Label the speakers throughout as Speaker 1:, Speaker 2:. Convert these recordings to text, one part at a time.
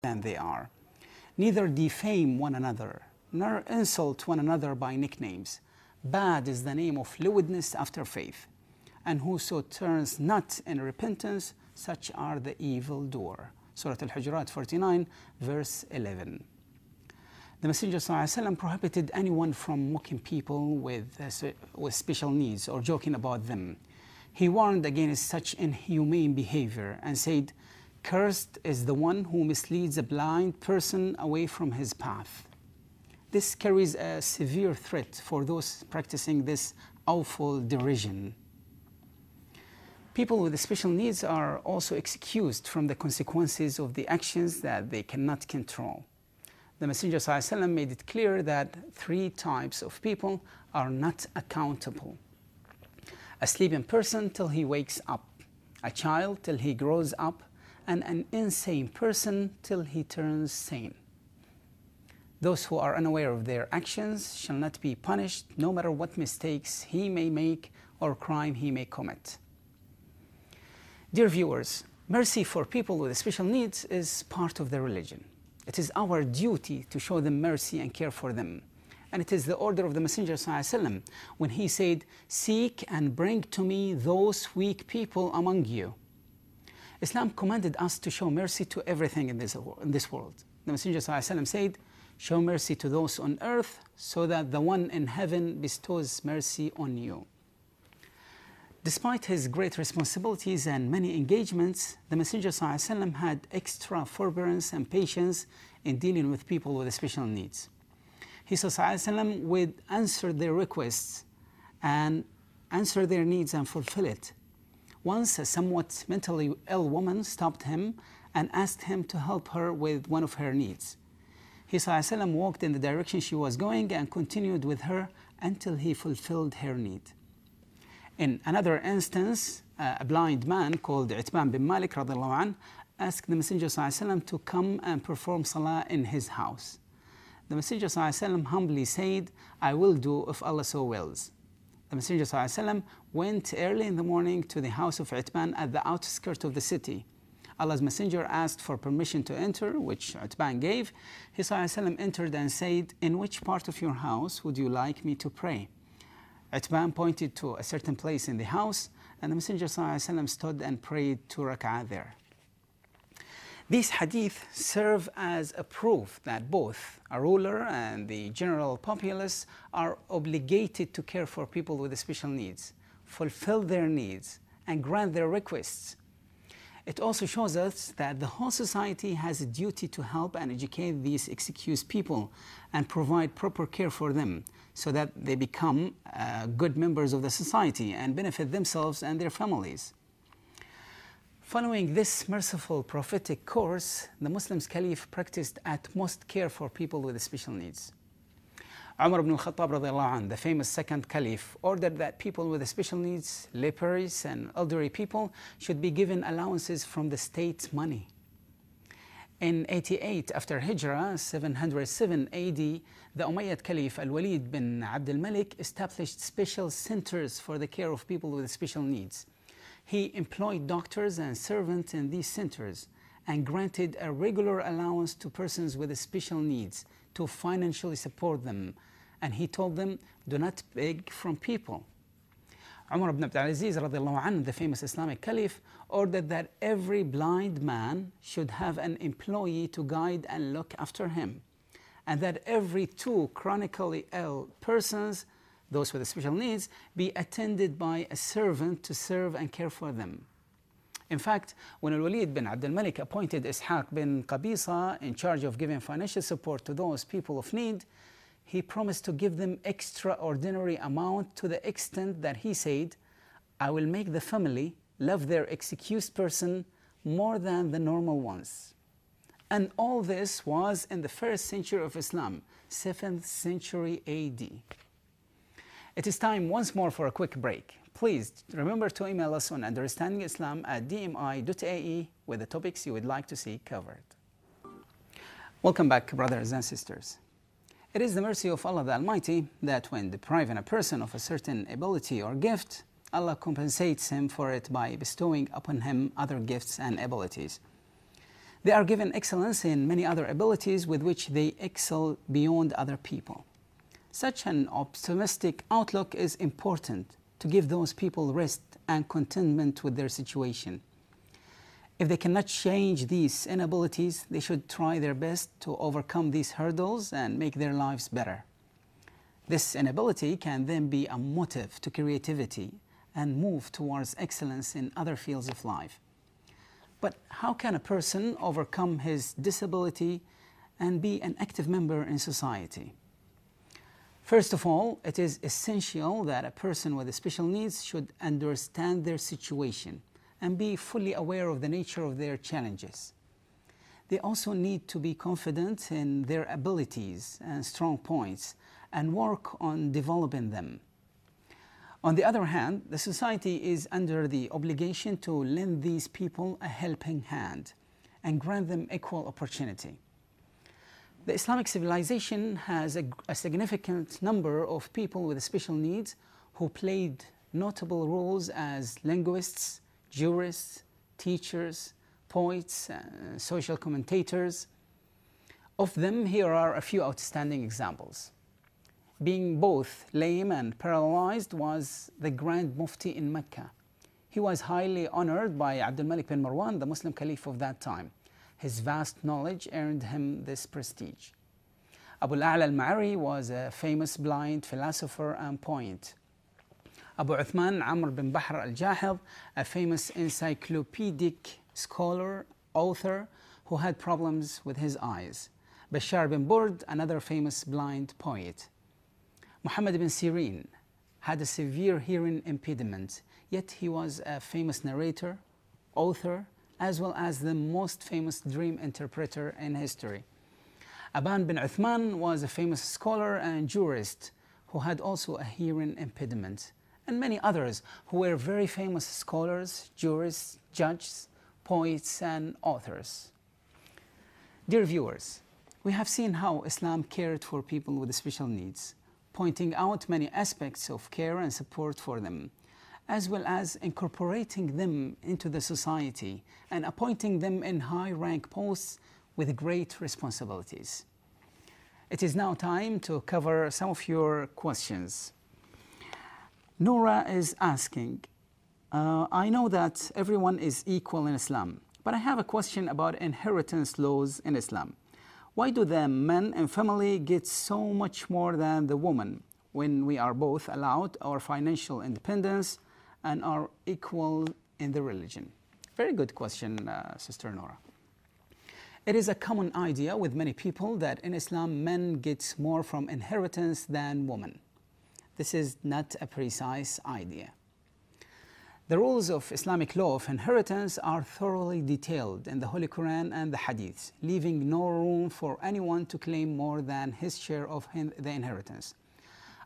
Speaker 1: than they are. Neither defame one another, nor insult one another by nicknames. Bad is the name of lewdness after faith. And whoso turns not in repentance, such are the evildoer. Surah Al-Hujurat 49, verse 11. The Messenger ﷺ prohibited anyone from mocking people with special needs or joking about them. He warned against such inhumane behavior and said, "Cursed is the one who misleads a blind person away from his path." This carries a severe threat for those practicing this awful derision. People with special needs are also excused from the consequences of the actions that they cannot control. The Messenger ﷺ made it clear that 3 types of people are not accountable: a sleeping person till he wakes up, a child till he grows up, and an insane person till he turns sane. Those who are unaware of their actions shall not be punished, no matter what mistakes he may make or crime he may commit. Dear viewers, mercy for people with special needs is part of the religion. It is our duty to show them mercy and care for them. And it is the order of the Messenger ﷺ when he said, "Seek and bring to me those weak people among you." Islam commanded us to show mercy to everything in this world. The Messenger ﷺ said, "Show mercy to those on earth so that the one in heaven bestows mercy on you." Despite his great responsibilities and many engagements, the Messenger ﷺ had extra forbearance and patience in dealing with people with special needs. He ﷺ would answer their requests and answer their needs and fulfill it. Once a somewhat mentally ill woman stopped him and asked him to help her with one of her needs. He ﷺ walked in the direction she was going and continued with her until he fulfilled her need. In another instance, a blind man called Itban bin Malik radiallahu anh, asked the Messenger ﷺ to come and perform salah in his house. The Messenger ﷺ humbly said, "I will do if Allah so wills." The Messenger ﷺ went early in the morning to the house of Itban at the outskirts of the city. Allah's Messenger asked for permission to enter, which Itban gave. He ﷺ entered and said, "In which part of your house would you like me to pray?" Itban pointed to a certain place in the house, and the Messenger ﷺ stood and prayed 2 rak'ah there. These hadith serve as a proof that both a ruler and the general populace are obligated to care for people with special needs, fulfill their needs, and grant their requests. It also shows us that the whole society has a duty to help and educate these excused people and provide proper care for them so that they become good members of the society and benefit themselves and their families. Following this merciful prophetic course, the Muslim Caliph practiced utmost care for people with special needs. Umar ibn al-Khattab radiallahu anh, the famous second Caliph, ordered that people with special needs, lepers and elderly people should be given allowances from the state's money. In 88 after Hijrah, 707 AD, the Umayyad Caliph Al-Walid bin Abd al-Malik established special centers for the care of people with special needs. He employed doctors and servants in these centers and granted a regular allowance to persons with special needs to financially support them. And he told them, "Do not beg from people." Umar ibn Abd al-Aziz radiallahu anh, the famous Islamic Caliph, ordered that every blind man should have an employee to guide and look after him, and that every 2 chronically ill persons, those with special needs, be attended by a servant to serve and care for them. In fact, when Al-Walid bin Abd al-Malik appointed Ishaq bin Qabisa in charge of giving financial support to those people of need, he promised to give them extraordinary amount to the extent that he said, "I will make the family love their excused person more than the normal ones." And all this was in the 1st century of Islam, 7th century AD. It is time once more for a quick break. Please remember to email us on understandingislam@dmi.ae with the topics you would like to see covered. Welcome back, brothers and sisters. It is the mercy of Allah the Almighty that when depriving a person of a certain ability or gift, Allah compensates him for it by bestowing upon him other gifts and abilities. They are given excellence in many other abilities with which they excel beyond other people. Such an optimistic outlook is important to give those people rest and contentment with their situation. If they cannot change these inabilities, they should try their best to overcome these hurdles and make their lives better. This inability can then be a motive to creativity and move towards excellence in other fields of life. But how can a person overcome his disability and be an active member in society? First of all, it is essential that a person with special needs should understand their situation and be fully aware of the nature of their challenges. They also need to be confident in their abilities and strong points and work on developing them. On the other hand, the society is under the obligation to lend these people a helping hand and grant them equal opportunity. The Islamic civilization has a significant number of people with special needs who played notable roles as linguists, jurists, teachers, poets, social commentators. Of them, here are a few outstanding examples. Being both lame and paralyzed was the Grand Mufti in Mecca. He was highly honored by Abdul Malik bin Marwan, the Muslim Caliph of that time. His vast knowledge earned him this prestige. Abu al-A'la al-Ma'ari was a famous blind philosopher and poet. Abu Uthman Amr bin Bahr al-Jahid, a famous encyclopedic scholar, author, who had problems with his eyes. Bashar bin Burd, another famous blind poet. Muhammad bin Sirin had a severe hearing impediment, yet he was a famous narrator, author, as well as the most famous dream interpreter in history. Aban bin Uthman was a famous scholar and jurist who had also a hearing impediment, and many others who were very famous scholars, jurists, judges, poets, and authors. Dear viewers, we have seen how Islam cared for people with special needs, pointing out many aspects of care and support for them, as well as incorporating them into the society and appointing them in high-rank posts with great responsibilities. It is now time to cover some of your questions. Nora is asking, I know that everyone is equal in Islam, but I have a question about inheritance laws in Islam. Why do the men in family get so much more than the woman when we are both allowed our financial independence and are equal in the religion? Very good question, Sister Nora. It is a common idea with many people that in Islam men get more from inheritance than women. This is not a precise idea. The rules of Islamic law of inheritance are thoroughly detailed in the Holy Quran and the Hadiths, leaving no room for anyone to claim more than his share of the inheritance.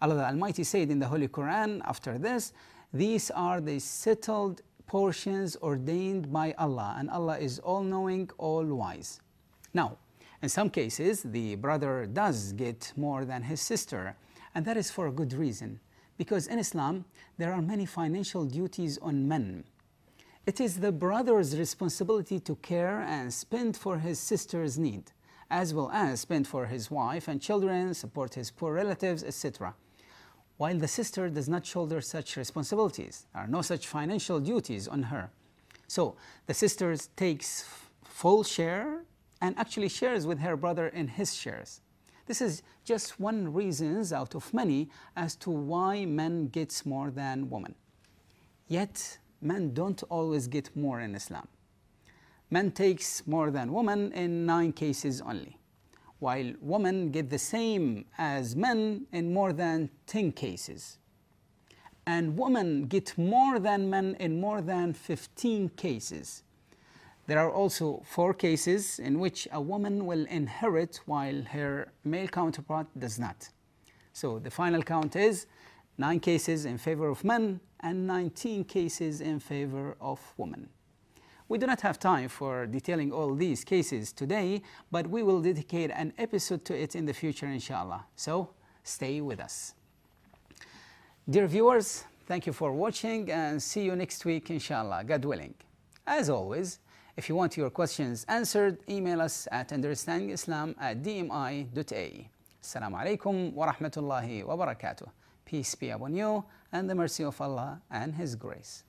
Speaker 1: Allah the Almighty said in the Holy Quran after this, these are the settled portions ordained by Allah, and Allah is all-knowing, all-wise. Now, in some cases, the brother does get more than his sister, and that is for a good reason. Because in Islam, there are many financial duties on men. It is the brother's responsibility to care and spend for his sister's need, as well as spend for his wife and children, support his poor relatives, etc. While the sister does not shoulder such responsibilities. There are no such financial duties on her. So the sister takes full share and actually shares with her brother in his shares. This is just one reason out of many as to why men get more than women. Yet, men don't always get more in Islam. Men takes more than women in 9 cases only, while women get the same as men in more than 10 cases. And women get more than men in more than 15 cases. There are also 4 cases in which a woman will inherit while her male counterpart does not. So the final count is 9 cases in favor of men and 19 cases in favor of women. We do not have time for detailing all these cases today, but we will dedicate an episode to it in the future, inshallah. So stay with us. Dear viewers, thank you for watching and see you next week, inshallah, God willing. As always, If you want your questions answered, email us at understandingislam@dmi.ae. Assalamu alaikum wa rahmatullahi wa barakatuh. Peace be upon you and the mercy of Allah and His grace.